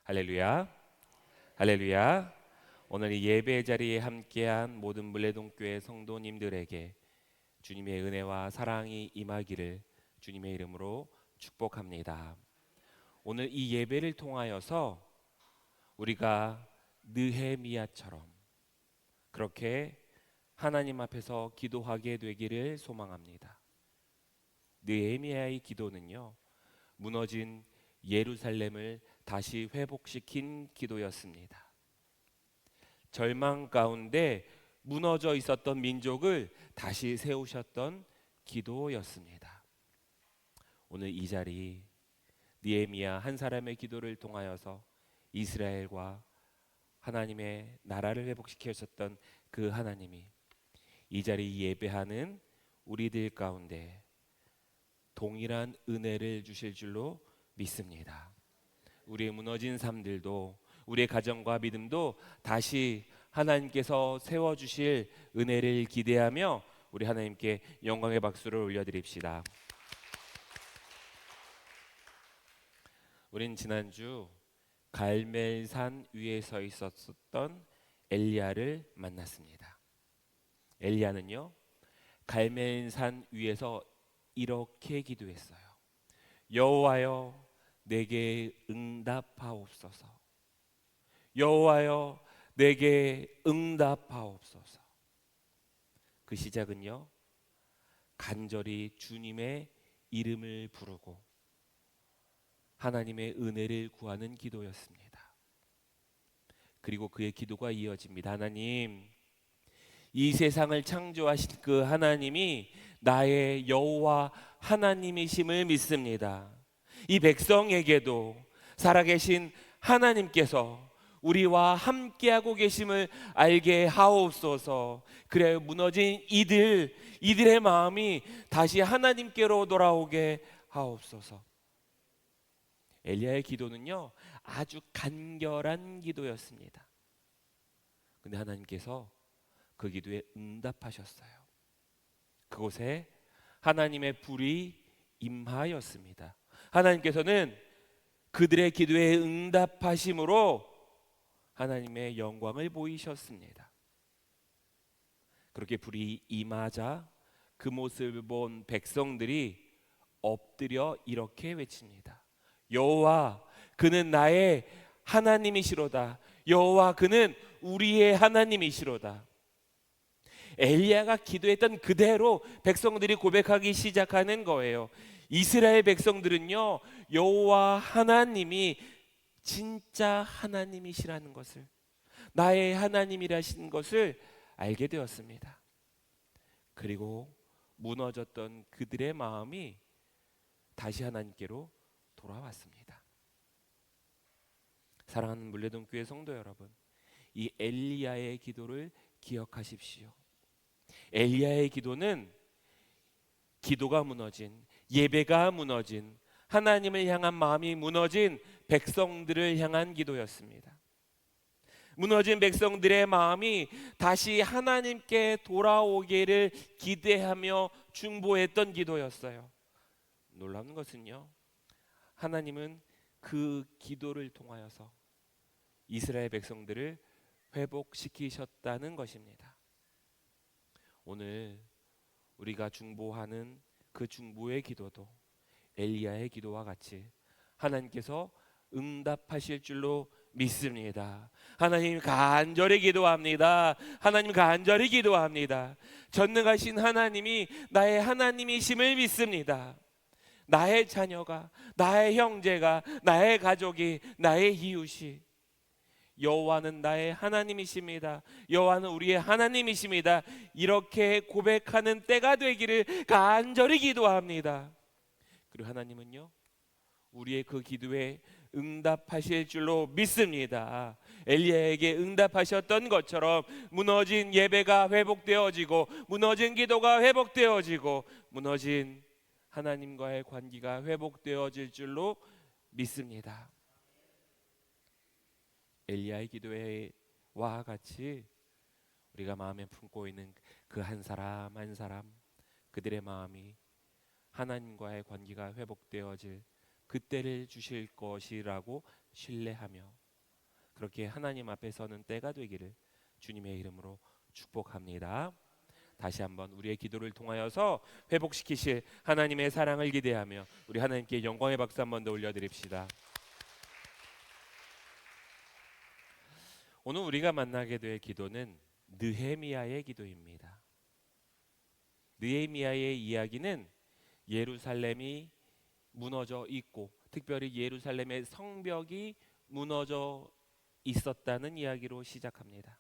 할렐루야, 할렐루야. 오늘 이 예배 자리에 함께한 모든 물레동교회 성도님들에게 주님의 은혜와 사랑이 임하기를 주님의 이름으로 축복합니다. 오늘 이 예배를 통하여서 우리가 느헤미야처럼 그렇게 하나님 앞에서 기도하게 되기를 소망합니다. 느헤미야의 기도는요, 무너진 예루살렘을 다시 회복시킨 기도였습니다. 절망 가운데 무너져 있었던 민족을 다시 세우셨던 기도였습니다. 오늘 이 자리 느헤미야 한 사람의 기도를 통하여서 이스라엘과 하나님의 나라를 회복시키셨던 그 하나님이 이 자리 예배하는 우리들 가운데 동일한 은혜를 주실 줄로 믿습니다. 우리의 무너진 삶들도, 우리의 가정과 믿음도 다시 하나님께서 세워주실 은혜를 기대하며 우리 하나님께 영광의 박수를 올려드립시다. 우린 지난주 갈멜산 위에 서 있었던 엘리야를 만났습니다. 엘리야는요, 갈멜산 위에서 이렇게 기도했어요. 여호와여, 내게 응답하옵소서. 여호와여, 내게 응답하옵소서. 그 시작은요, 간절히 주님의 이름을 부르고 하나님의 은혜를 구하는 기도였습니다. 그리고 그의 기도가 이어집니다. 하나님, 이 세상을 창조하신 그 하나님이 나의 여호와 하나님이심을 믿습니다. 이 백성에게도 살아계신 하나님께서 우리와 함께하고 계심을 알게 하옵소서. 그래야 무너진 이들의 마음이 다시 하나님께로 돌아오게 하옵소서. 엘리야의 기도는요, 아주 간결한 기도였습니다. 근데 하나님께서 그 기도에 응답하셨어요. 그곳에 하나님의 불이 임하였습니다. 하나님께서는 그들의 기도에 응답하심으로 하나님의 영광을 보이셨습니다. 그렇게 불이 임하자 그 모습을 본 백성들이 엎드려 이렇게 외칩니다. 여호와, 그는 나의 하나님이시로다. 여호와, 그는 우리의 하나님이시로다. 엘리야가 기도했던 그대로 백성들이 고백하기 시작하는 거예요. 이스라엘 백성들은요, 여호와 하나님이 진짜 하나님이시라는 것을, 나의 하나님이라신 것을 알게 되었습니다. 그리고 무너졌던 그들의 마음이 다시 하나님께로 돌아왔습니다. 사랑하는 물레동교회 성도 여러분, 이 엘리야의 기도를 기억하십시오. 엘리야의 기도는 기도가 무너진, 예배가 무너진, 하나님을 향한 마음이 무너진 백성들을 향한 기도였습니다. 무너진 백성들의 마음이 다시 하나님께 돌아오기를 기대하며 중보했던 기도였어요. 놀라운 것은요, 하나님은 그 기도를 통하여서 이스라엘 백성들을 회복시키셨다는 것입니다. 오늘 우리가 중보하는 그 중보의 기도도 엘리야의 기도와 같이 하나님께서 응답하실 줄로 믿습니다. 하나님 간절히 기도합니다. 하나님 간절히 기도합니다. 전능하신 하나님이 나의 하나님이심을 믿습니다. 나의 자녀가, 나의 형제가, 나의 가족이, 나의 이웃이 여호와는 나의 하나님이십니다. 여호와는 우리의 하나님이십니다. 이렇게 고백하는 때가 되기를 간절히 기도합니다. 그리고 하나님은요, 우리의 그 기도에 응답하실 줄로 믿습니다. 엘리야에게 응답하셨던 것처럼 무너진 예배가 회복되어지고, 무너진 기도가 회복되어지고, 무너진 하나님과의 관계가 회복되어질 줄로 믿습니다. 엘리야의 기도와 같이 우리가 마음에 품고 있는 그 한 사람 한 사람, 그들의 마음이 하나님과의 관계가 회복되어질 그때를 주실 것이라고 신뢰하며 그렇게 하나님 앞에 서는 때가 되기를 주님의 이름으로 축복합니다. 다시 한번 우리의 기도를 통하여서 회복시키실 하나님의 사랑을 기대하며 우리 하나님께 영광의 박수 한 번 더 올려드립시다. 오늘 우리가 만나게 될 기도는 느헤미야의 기도입니다. 느헤미야의 이야기는 예루살렘이 무너져 있고 특별히 예루살렘의 성벽이 무너져 있었다는 이야기로 시작합니다.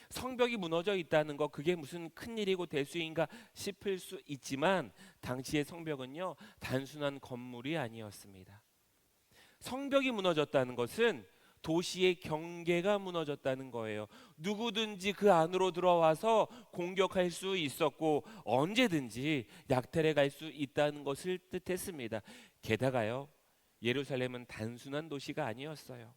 성벽이 무너져 있다는 거 그게 무슨 큰일이고 대수인가 싶을 수 있지만 당시의 성벽은요 단순한 건물이 아니었습니다. 성벽이 무너졌다는 것은 도시의 경계가 무너졌다는 거예요. 누구든지 그 안으로 들어와서 공격할 수 있었고 언제든지 약탈해 갈 수 있다는 것을 뜻했습니다. 게다가요 예루살렘은 단순한 도시가 아니었어요.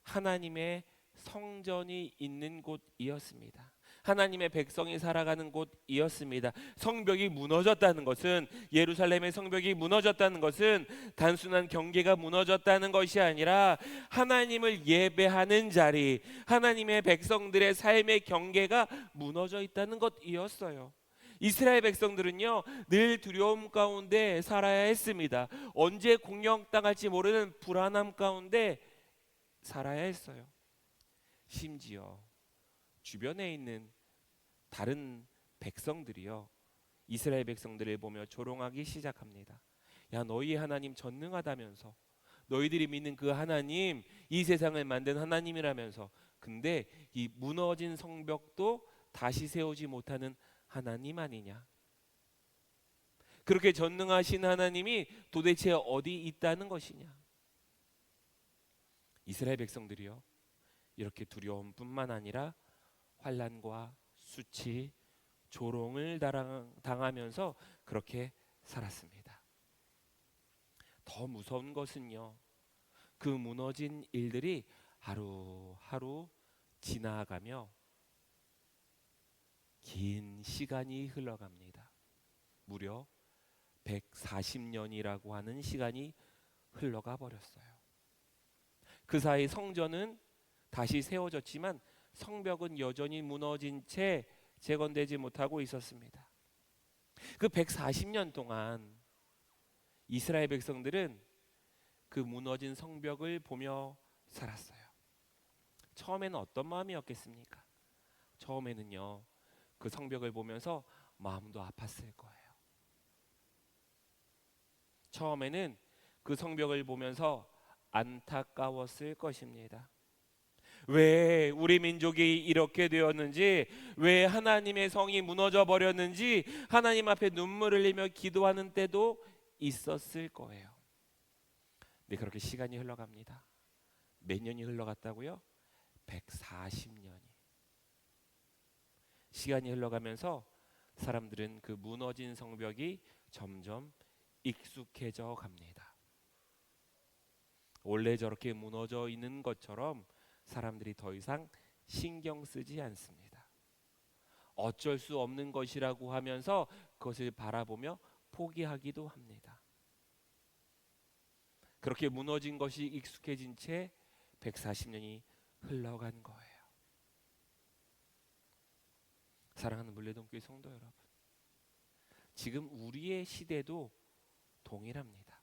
하나님의 성전이 있는 곳이었습니다. 하나님의 백성이 살아가는 곳이었습니다. 성벽이 무너졌다는 것은 예루살렘의 성벽이 무너졌다는 것은 단순한 경계가 무너졌다는 것이 아니라 하나님을 예배하는 자리, 하나님의 백성들의 삶의 경계가 무너져 있다는 것이었어요. 이스라엘 백성들은요 늘 두려움 가운데 살아야 했습니다. 언제 공격당할지 모르는 불안함 가운데 살아야 했어요. 심지어 주변에 있는 다른 백성들이요 이스라엘 백성들을 보며 조롱하기 시작합니다. 야 너희 하나님 전능하다면서 너희들이 믿는 그 하나님 이 세상을 만든 하나님이라면서 근데 이 무너진 성벽도 다시 세우지 못하는 하나님 아니냐. 그렇게 전능하신 하나님이 도대체 어디 있다는 것이냐. 이스라엘 백성들이요 이렇게 두려움뿐만 아니라 환난과 수치, 조롱을 당하면서 그렇게 살았습니다. 더 무서운 것은요 그 무너진 일들이 하루하루 지나가며 긴 시간이 흘러갑니다. 무려 140년이라고 하는 시간이 흘러가 버렸어요. 그 사이 성전은 다시 세워졌지만 성벽은 여전히 무너진 채 재건되지 못하고 있었습니다. 그 140년 동안 이스라엘 백성들은 그 무너진 성벽을 보며 살았어요. 처음에는 어떤 마음이었겠습니까? 처음에는요 그 성벽을 보면서 마음도 아팠을 거예요. 처음에는 그 성벽을 보면서 안타까웠을 것입니다. 왜 우리 민족이 이렇게 되었는지, 왜 하나님의 성이 무너져 버렸는지 하나님 앞에 눈물을 흘리며 기도하는 때도 있었을 거예요. 근데 그렇게 시간이 흘러갑니다. 몇 년이 흘러갔다고요? 140년이. 시간이 흘러가면서 사람들은 그 무너진 성벽이 점점 익숙해져 갑니다. 원래 저렇게 무너져 있는 것처럼 사람들이 더 이상 신경 쓰지 않습니다. 어쩔 수 없는 것이라고 하면서 그것을 바라보며 포기하기도 합니다. 그렇게 무너진 것이 익숙해진 채 140년이 흘러간 거예요. 사랑하는 물레동교회 성도 여러분, 지금 우리의 시대도 동일합니다.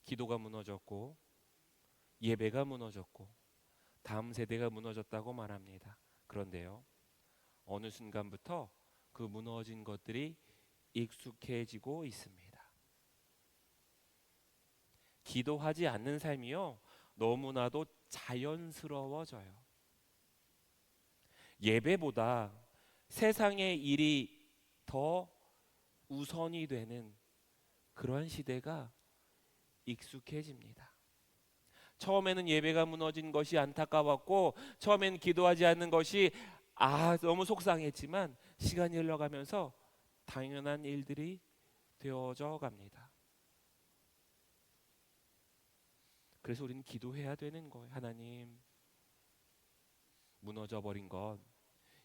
기도가 무너졌고 예배가 무너졌고 다음 세대가 무너졌다고 말합니다. 그런데요, 어느 순간부터 그 무너진 것들이 익숙해지고 있습니다. 기도하지 않는 삶이요 너무나도 자연스러워져요. 예배보다 세상의 일이 더 우선이 되는 그런 시대가 익숙해집니다. 처음에는 예배가 무너진 것이 안타까웠고 처음엔 기도하지 않는 것이 너무 속상했지만 시간이 흘러가면서 당연한 일들이 되어져 갑니다. 그래서 우리는 기도해야 되는 거예요. 하나님, 무너져 버린 것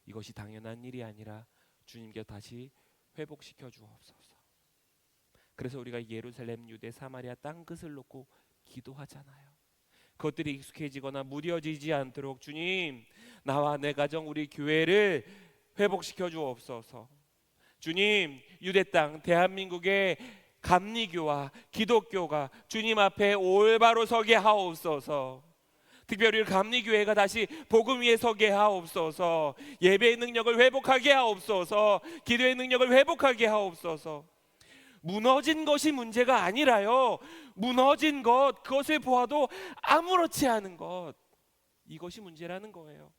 이것이 당연한 일이 아니라 주님께 다시 회복시켜 주옵소서. 그래서 우리가 예루살렘, 유대, 사마리아 땅끝을 놓고 기도하잖아요. 그것들이 익숙해지거나 무뎌지지 않도록 주님, 나와 내 가정, 우리 교회를 회복시켜 주옵소서. 주님, 유대 땅 대한민국의 감리교와 기독교가 주님 앞에 올바로 서게 하옵소서. 특별히 감리교회가 다시 복음 위에 서게 하옵소서. 예배의 능력을 회복하게 하옵소서. 기도의 능력을 회복하게 하옵소서. 무너진 것이 문제가 아니라요, 무너진 것, 그것을 보아도 아무렇지 않은 것, 이것이 문제라는 거예요.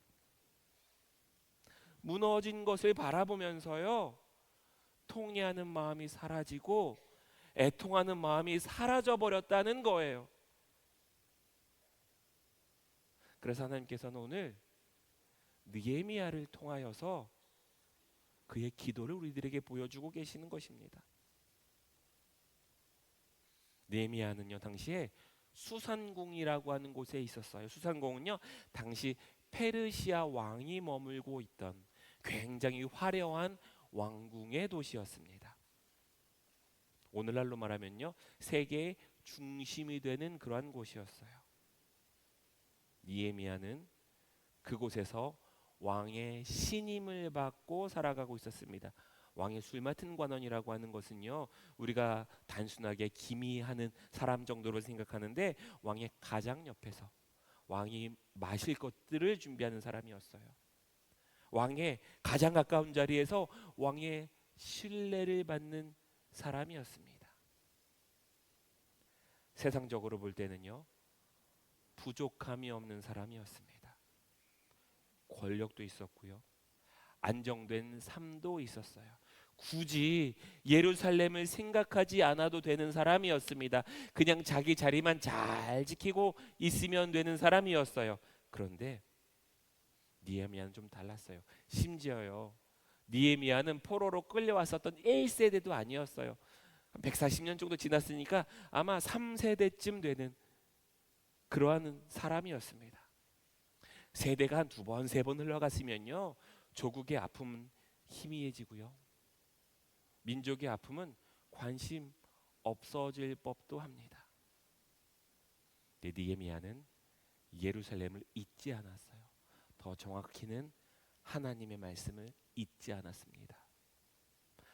무너진 것을 바라보면서요, 통회하는 마음이 사라지고 애통하는 마음이 사라져 버렸다는 거예요. 그래서 하나님께서는 오늘 느헤미야를 통하여서 그의 기도를 우리들에게 보여주고 계시는 것입니다. 느헤미야는요, 당시에 수산궁이라고 하는 곳에 있었어요. 수산궁은요, 당시 페르시아 왕이 머물고 있던 굉장히 화려한 왕궁의 도시였습니다. 오늘날로 말하면요, 세계의 중심이 되는 그러한 곳이었어요. 느헤미야는 그곳에서 왕의 신임을 받고 살아가고 있었습니다. 왕의 술 맡은 관원이라고 하는 것은요, 우리가 단순하게 기미하는 사람 정도로 생각하는데, 왕의 가장 옆에서 왕이 마실 것들을 준비하는 사람이었어요. 왕의 가장 가까운 자리에서 왕의 신뢰를 받는 사람이었습니다. 세상적으로 볼 때는요, 부족함이 없는 사람이었습니다. 권력도 있었고요, 안정된 삶도 있었어요. 굳이 예루살렘을 생각하지 않아도 되는 사람이었습니다. 그냥 자기 자리만 잘 지키고 있으면 되는 사람이었어요. 그런데 느헤미야는 좀 달랐어요. 심지어요, 느헤미야는 포로로 끌려왔었던 1세대도 아니었어요. 140년 정도 지났으니까 아마 3세대쯤 되는 그러한 사람이었습니다. 세대가 한 2번, 3번 흘러갔으면요, 조국의 아픔은 희미해지고요, 민족의 아픔은 관심 없어질 법도 합니다. 느헤미야는 예루살렘을 잊지 않았어요. 더 정확히는 하나님의 말씀을 잊지 않았습니다.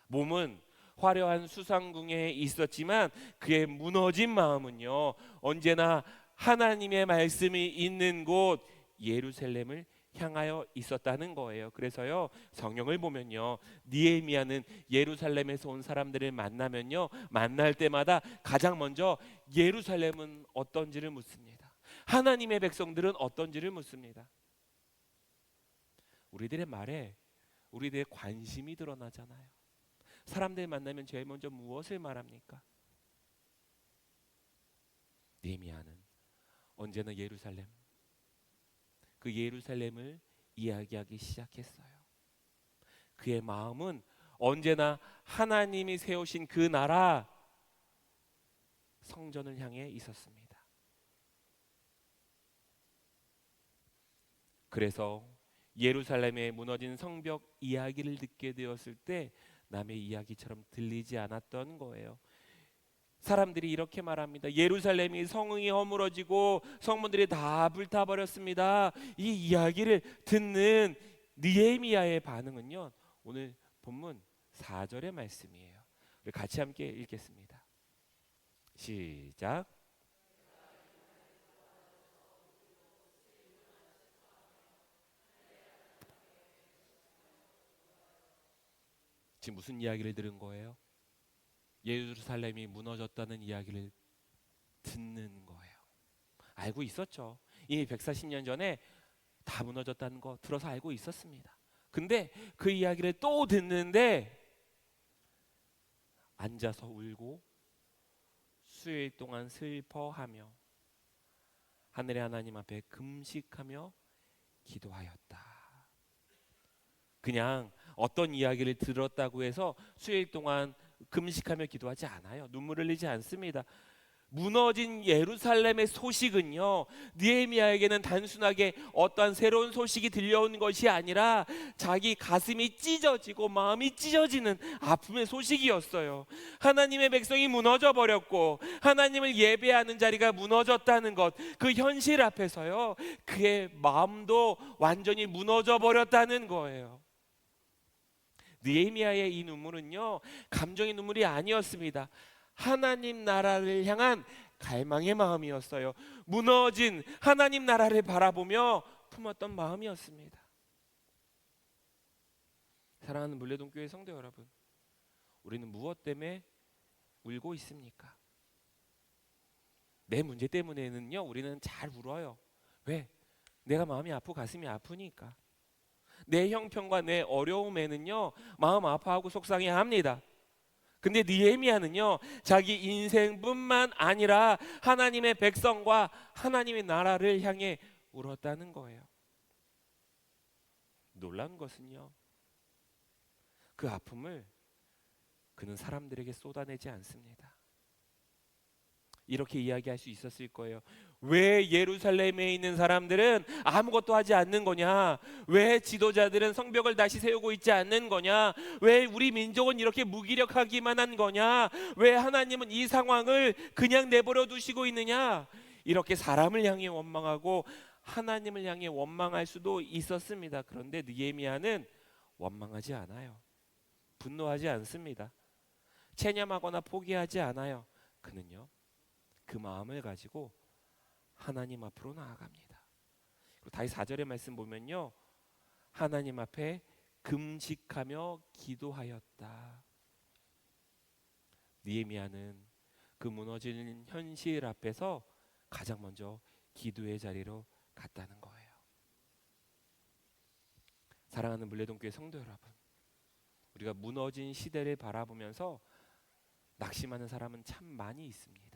몸은 화려한 수상궁에 있었지만 그의 무너진 마음은요, 언제나 하나님의 말씀이 있는 곳 예루살렘을 향하여 있었다는 거예요. 그래서요, 성경을 보면요, 느헤미야는 예루살렘에서 온 사람들을 만나면요, 만날 때마다 가장 먼저 예루살렘은 어떤지를 묻습니다. 하나님의 백성들은 어떤지를 묻습니다. 우리들의 말에 우리들의 관심이 드러나잖아요. 사람들 만나면 제일 먼저 무엇을 말합니까? 느헤미야는 언제나 예루살렘, 그 예루살렘을 이야기하기 시작했어요. 그의 마음은 언제나 하나님이 세우신 그 나라 성전을 향해 있었습니다. 그래서 예루살렘에 무너진 성벽 이야기를 듣게 되었을 때 남의 이야기처럼 들리지 않았던 거예요. 사람들이 이렇게 말합니다. 예루살렘이 성읍이 허물어지고 성문들이 다 불타버렸습니다. 이 이야기를 듣는 느헤미야의 반응은요, 오늘 본문 4절의 말씀이에요. 우리 같이 함께 읽겠습니다. 시작. 지금 무슨 이야기를 들은 거예요? 예루살렘이 무너졌다는 이야기를 듣는 거예요. 알고 있었죠. 이미 140년 전에 다 무너졌다는 거 들어서 알고 있었습니다. 근데 그 이야기를 또 듣는데 앉아서 울고 수요일 동안 슬퍼하며 하늘의 하나님 앞에 금식하며 기도하였다. 그냥 어떤 이야기를 들었다고 해서 수요일 동안 금식하며 기도하지 않아요. 눈물 흘리지 않습니다. 무너진 예루살렘의 소식은요, 느헤미야에게는 단순하게 어떠한 새로운 소식이 들려온 것이 아니라 자기 가슴이 찢어지고 마음이 찢어지는 아픔의 소식이었어요. 하나님의 백성이 무너져 버렸고 하나님을 예배하는 자리가 무너졌다는 것, 그 현실 앞에서요, 그의 마음도 완전히 무너져 버렸다는 거예요. 느헤미야의 이 눈물은요, 감정의 눈물이 아니었습니다. 하나님 나라를 향한 갈망의 마음이었어요. 무너진 하나님 나라를 바라보며 품었던 마음이었습니다. 사랑하는 물레동교회 성도 여러분, 우리는 무엇 때문에 울고 있습니까? 내 문제 때문에는요, 우리는 잘 울어요. 왜? 내가 마음이 아프고 가슴이 아프니까. 내 형편과 내 어려움에는요, 마음 아파하고 속상해합니다. 근데 느헤미야는요, 자기 인생뿐만 아니라 하나님의 백성과 하나님의 나라를 향해 울었다는 거예요. 놀라운 것은요, 그 아픔을 그는 사람들에게 쏟아내지 않습니다. 이렇게 이야기할 수 있었을 거예요. 왜 예루살렘에 있는 사람들은 아무것도 하지 않는 거냐? 왜 지도자들은 성벽을 다시 세우고 있지 않는 거냐? 왜 우리 민족은 이렇게 무기력하기만 한 거냐? 왜 하나님은 이 상황을 그냥 내버려 두시고 있느냐? 이렇게 사람을 향해 원망하고 하나님을 향해 원망할 수도 있었습니다. 그런데 느헤미야는 원망하지 않아요. 분노하지 않습니다. 체념하거나 포기하지 않아요. 그는요, 그 마음을 가지고 하나님 앞으로 나아갑니다. 그리고 다시 4절의 말씀 보면요, 하나님 앞에 금식하며 기도하였다. 느헤미야는 그 무너지는 현실 앞에서 가장 먼저 기도의 자리로 갔다는 거예요. 사랑하는 물레동교회 성도 여러분, 우리가 무너진 시대를 바라보면서 낙심하는 사람은 참 많이 있습니다.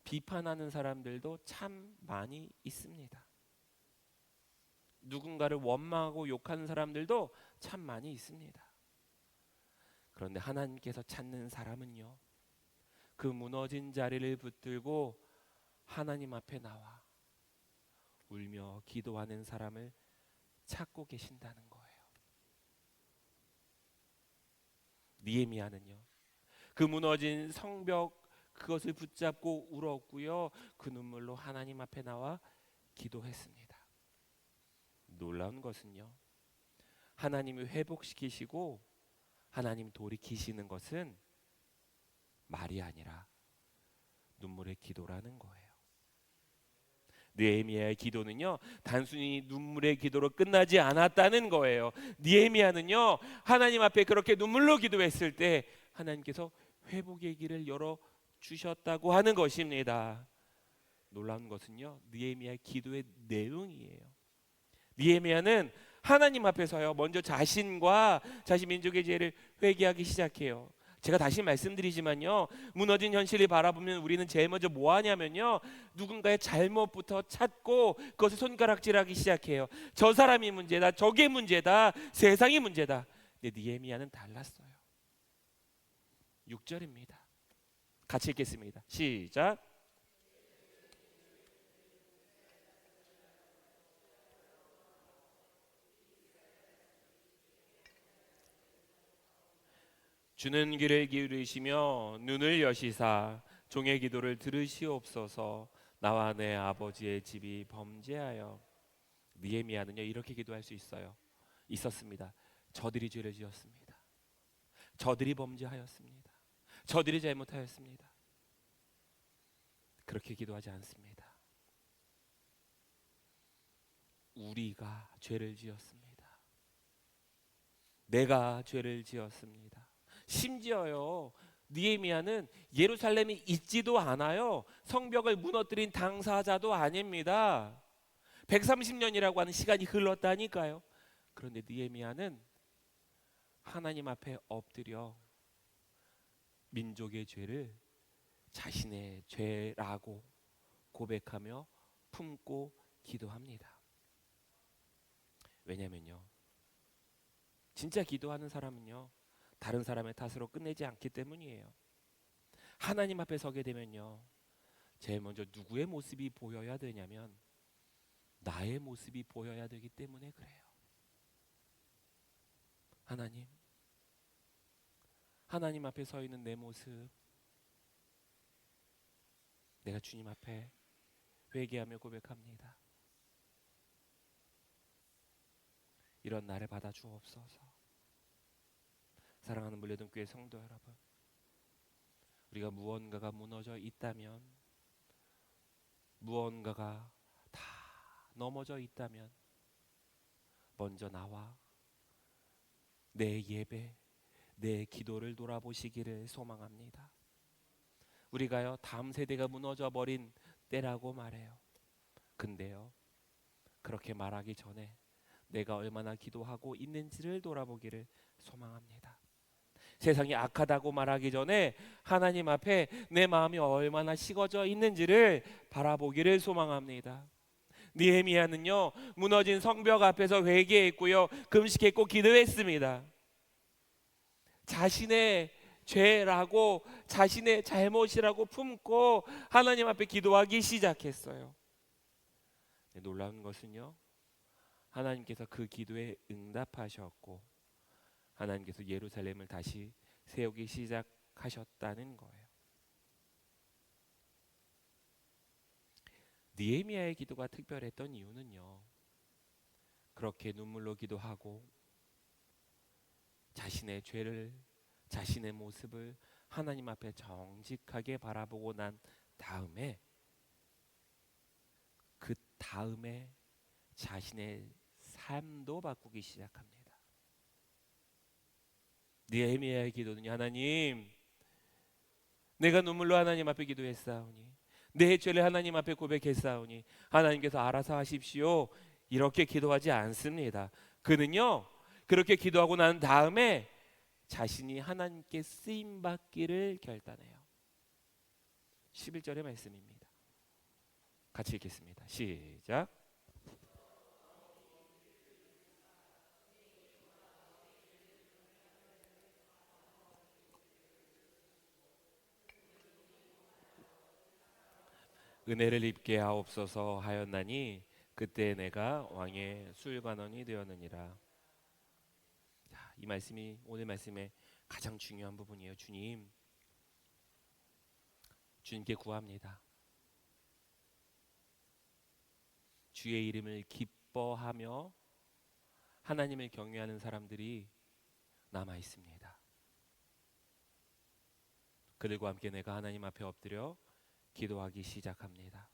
비판하는 사람들도 참 많이 있습니다. 누군가를 원망하고 욕하는 사람들도 참 많이 있습니다. 그런데 하나님께서 찾는 사람은요, 그 무너진 자리를 붙들고 하나님 앞에 나와 울며 기도하는 사람을 찾고 계신다는 거예요. 느헤미야는요, 그 무너진 성벽 그것을 붙잡고 울었고요, 그 눈물로 하나님 앞에 나와 기도했습니다. 놀라운 것은요, 하나님이 회복시키시고 하나님 돌이키시는 것은 말이 아니라 눈물의 기도라는 거예요. 느헤미야의 기도는요, 단순히 눈물의 기도로 끝나지 않았다는 거예요. 느헤미야는요, 하나님 앞에 그렇게 눈물로 기도했을 때 하나님께서 회복의 길을 열어 주셨다고 하는 것입니다. 놀라운 것은요, 느헤미야의 기도의 내용이에요. 느헤미야는 하나님 앞에서요, 먼저 자신과 자신 민족의 죄를 회개하기 시작해요. 제가 다시 말씀드리지만요, 무너진 현실을 바라보면 우리는 제일 먼저 뭐 하냐면요, 누군가의 잘못부터 찾고 그것을 손가락질하기 시작해요. 저 사람이 문제다, 저게 문제다, 세상이 문제다. 근데 느헤미야는 달랐어요. 6절입니다. 같이 읽겠습니다. 시작. 주는 귀를 기울이시며 눈을 여시사 종의 기도를 들으시옵소서. 나와 내 아버지의 집이 범죄하여. 느헤미야는요, 이렇게 기도할 수 있었습니다. 저들이 죄를 지었습니다. 저들이 범죄하였습니다. 저들이 잘못하였습니다. 그렇게 기도하지 않습니다. 우리가 죄를 지었습니다. 내가 죄를 지었습니다. 심지어요, 느헤미야는 예루살렘이 있지도 않아요. 성벽을 무너뜨린 당사자도 아닙니다. 130년이라고 하는 시간이 흘렀다니까요. 그런데 느헤미야는 하나님 앞에 엎드려 민족의 죄를 자신의 죄라고 고백하며 품고 기도합니다. 왜냐면요, 진짜 기도하는 사람은요, 다른 사람의 탓으로 끝내지 않기 때문이에요. 하나님 앞에 서게 되면요, 제일 먼저 누구의 모습이 보여야 되냐면 나의 모습이 보여야 되기 때문에 그래요. 하나님 앞에 서 있는 내 모습, 내가 주님 앞에 회개하며 고백합니다. 이런 나를 받아 주옵소서. 사랑하는 물레동교회 성도 여러분, 우리가 무언가가 무너져 있다면, 무언가가 다 넘어져 있다면 먼저 나와 내 예배, 내 기도를 돌아보시기를 소망합니다. 우리가요, 다음 세대가 무너져 버린 때라고 말해요. 근데요, 그렇게 말하기 전에 내가 얼마나 기도하고 있는지를 돌아보기를 소망합니다. 세상이 악하다고 말하기 전에 하나님 앞에 내 마음이 얼마나 식어져 있는지를 바라보기를 소망합니다. 느헤미야는요, 무너진 성벽 앞에서 회개했고요, 금식했고 기도했습니다. 자신의 죄라고, 자신의 잘못이라고 품고 하나님 앞에 기도하기 시작했어요. 놀라운 것은요, 하나님께서 그 기도에 응답하셨고 하나님께서 예루살렘을 다시 세우기 시작하셨다는 거예요. 느헤미야의 기도가 특별했던 이유는요, 그렇게 눈물로 기도하고 자신의 죄를, 자신의 모습을 하나님 앞에 정직하게 바라보고 난 다음에, 그 다음에 자신의 삶도 바꾸기 시작합니다. 느헤미야의 기도는요, 하나님, 내가 눈물로 하나님 앞에 기도했사오니, 내 죄를 하나님 앞에 고백했사오니 하나님께서 알아서 하십시오, 이렇게 기도하지 않습니다. 그는요, 그렇게 기도하고 난 다음에 자신이 하나님께 쓰임 받기를 결단해요. 11절의 말씀입니다. 같이 읽겠습니다. 시작. 은혜를 입게 하옵소서 하였나니 그때 내가 왕의 수일관원이 되었느니라. 자, 이 말씀이 오늘 말씀의 가장 중요한 부분이에요. 주님께 구합니다. 주의 이름을 기뻐하며 하나님을 경외하는 사람들이 남아 있습니다. 그들과 함께 내가 하나님 앞에 엎드려 기도하기 시작합니다.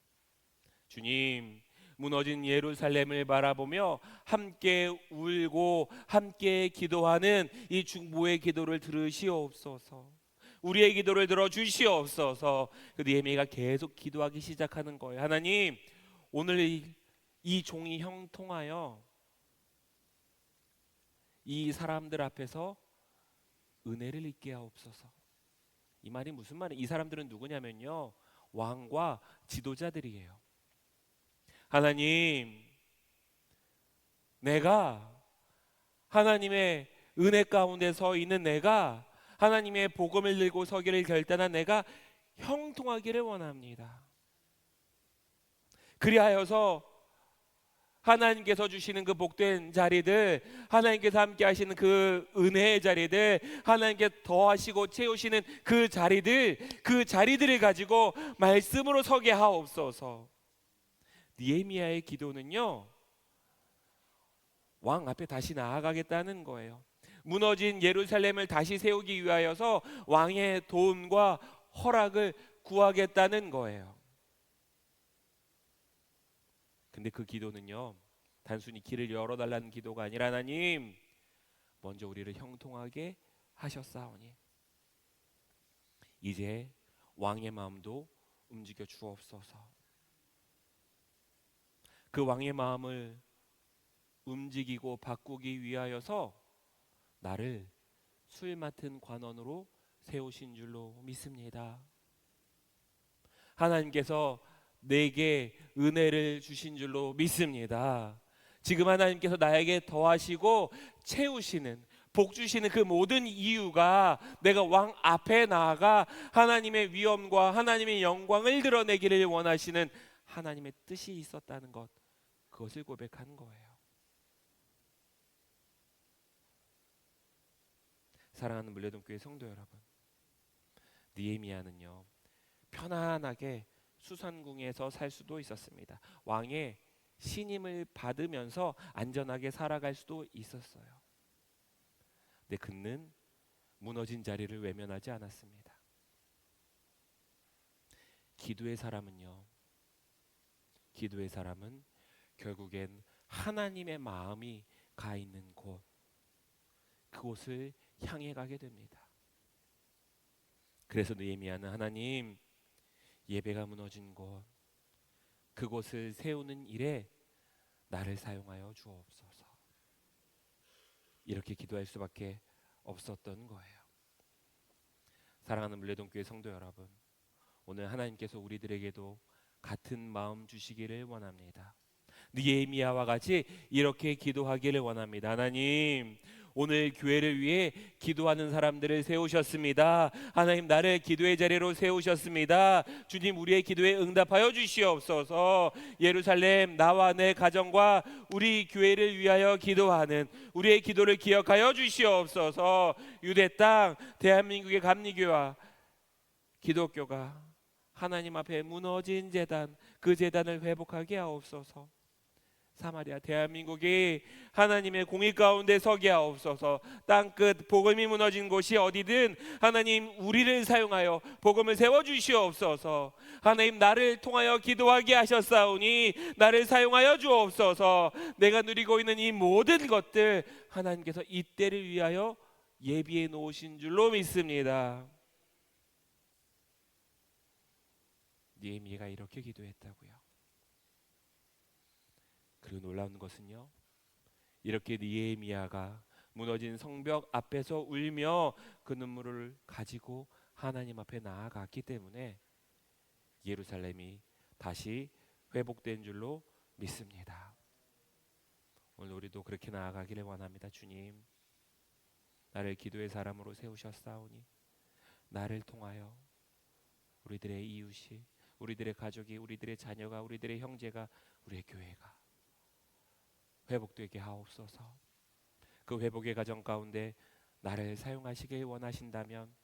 주님, 무너진 예루살렘을 바라보며 함께 울고 함께 기도하는 이 중보의 기도를 들으시옵소서. 우리의 기도를 들어주시옵소서. 그 느헤미야가 계속 기도하기 시작하는 거예요. 하나님, 오늘 이 종이 형통하여 이 사람들 앞에서 은혜를 입게 하옵소서. 이 말이 무슨 말이에요? 이 사람들은 누구냐면요, 왕과 지도자들이에요. 하나님, 내가 하나님의 은혜 가운데 서 있는 내가, 하나님의 복음을 들고 서기를 결단한 내가 형통하기를 원합니다. 그리하여서 하나님께서 주시는 그 복된 자리들, 하나님께서 함께 하시는 그 은혜의 자리들, 하나님께 더하시고 채우시는 그 자리들을 가지고 말씀으로 서게 하옵소서. 느헤미야의 기도는요, 왕 앞에 다시 나아가겠다는 거예요. 무너진 예루살렘을 다시 세우기 위하여서 왕의 도움과 허락을 구하겠다는 거예요. 근데 그 기도는요, 단순히 길을 열어달라는 기도가 아니라, 하나님, 먼저 우리를 형통하게 하셨사오니 이제 왕의 마음도 움직여 주옵소서. 그 왕의 마음을 움직이고 바꾸기 위하여서 나를 술 맡은 관원으로 세우신 줄로 믿습니다. 하나님께서 내게 은혜를 주신 줄로 믿습니다. 지금 하나님께서 나에게 더하시고 채우시는, 복 주시는 그 모든 이유가 내가 왕 앞에 나아가 하나님의 위엄과 하나님의 영광을 드러내기를 원하시는 하나님의 뜻이 있었다는 것, 그것을 고백하는 거예요. 사랑하는 물레동교회 성도 여러분, 느헤미야는요 편안하게 수산궁에서 살 수도 있었습니다. 왕의 신임을 받으면서 안전하게 살아갈 수도 있었어요. 근데 그는 무너진 자리를 외면하지 않았습니다. 기도의 사람은요, 기도의 사람은 결국엔 하나님의 마음이 가 있는 곳, 그곳을 향해 가게 됩니다. 그래서 느헤미야는 하나님, 예배가 무너진 곳, 그곳을 세우는 일에 나를 사용하여 주옵소서, 이렇게 기도할 수밖에 없었던 거예요. 사랑하는 물레동교회 성도 여러분, 오늘 하나님께서 우리들에게도 같은 마음 주시기를 원합니다. 느헤미야와 같이 이렇게 기도하기를 원합니다. 하나님, 오늘 교회를 위해 기도하는 사람들을 세우셨습니다. 하나님, 나를 기도의 자리로 세우셨습니다. 주님, 우리의 기도에 응답하여 주시옵소서. 예루살렘, 나와 내 가정과 우리 교회를 위하여 기도하는 우리의 기도를 기억하여 주시옵소서. 유대 땅 대한민국의 감리교와 기독교가 하나님 앞에 무너진 제단, 그 제단을 회복하게 하옵소서. 사마리아 대한민국이 하나님의 공의 가운데 서게 하옵소서. 땅끝 복음이 무너진 곳이 어디든 하나님, 우리를 사용하여 복음을 세워주시옵소서. 하나님, 나를 통하여 기도하게 하셨사오니 나를 사용하여 주옵소서. 내가 누리고 있는 이 모든 것들 하나님께서 이때를 위하여 예비해 놓으신 줄로 믿습니다. 느헤미야가 이렇게 기도했다고요. 그리고 놀라운 것은요, 이렇게 느헤미야가 무너진 성벽 앞에서 울며 그 눈물을 가지고 하나님 앞에 나아갔기 때문에 예루살렘이 다시 회복된 줄로 믿습니다. 오늘 우리도 그렇게 나아가기를 원합니다. 주님, 나를 기도의 사람으로 세우셨사오니 나를 통하여 우리들의 이웃이, 우리들의 가족이, 우리들의 자녀가, 우리들의 형제가, 우리의 교회가 회복되게 하옵소서. 그 회복의 과정 가운데 나를 사용하시길 원하신다면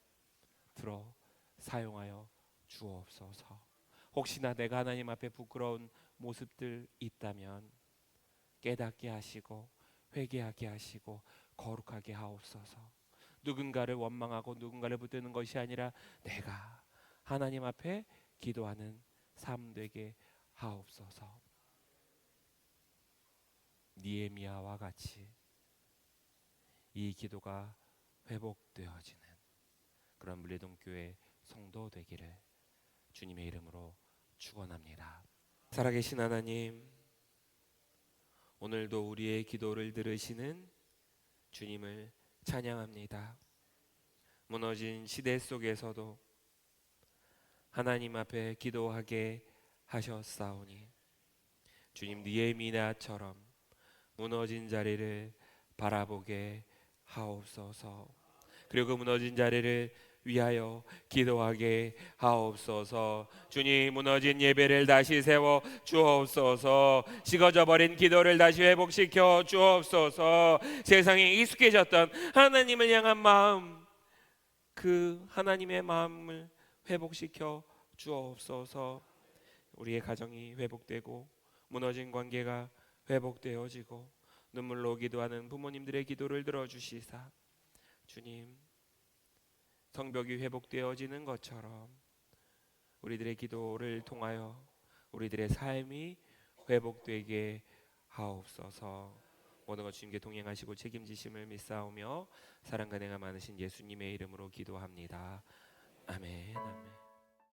들어 사용하여 주옵소서. 혹시나 내가 하나님 앞에 부끄러운 모습들 있다면 깨닫게 하시고 회개하게 하시고 거룩하게 하옵소서. 누군가를 원망하고 누군가를 붙드는 것이 아니라 내가 하나님 앞에 기도하는 삶 되게 하옵소서. 느헤미야와 같이 이 기도가 회복되어지는 그런 물레동교회 성도 되기를 주님의 이름으로 축원합니다. 살아계신 하나님, 오늘도 우리의 기도를 들으시는 주님을 찬양합니다. 무너진 시대 속에서도 하나님 앞에 기도하게 하셨사오니 주님, 느헤미야처럼 무너진 자리를 바라보게 하옵소서. 그리고 그 무너진 자리를 위하여 기도하게 하옵소서. 주님, 무너진 예배를 다시 세워 주옵소서. 식어져 버린 기도를 다시 회복시켜 주옵소서. 세상에 익숙해졌던 하나님을 향한 마음, 그 하나님의 마음을 회복시켜 주옵소서. 우리의 가정이 회복되고 무너진 관계가 회복되어지고 눈물로 기도하는 부모님들의 기도를 들어주시사 주님, 성벽이 회복되어지는 것처럼 우리들의 기도를 통하여 우리들의 삶이 회복되게 하옵소서. 모든 것 주님께 동행하시고 책임지심을 믿사오며 사랑과 은혜가 많으신 예수님의 이름으로 기도합니다. 아멘, 아멘.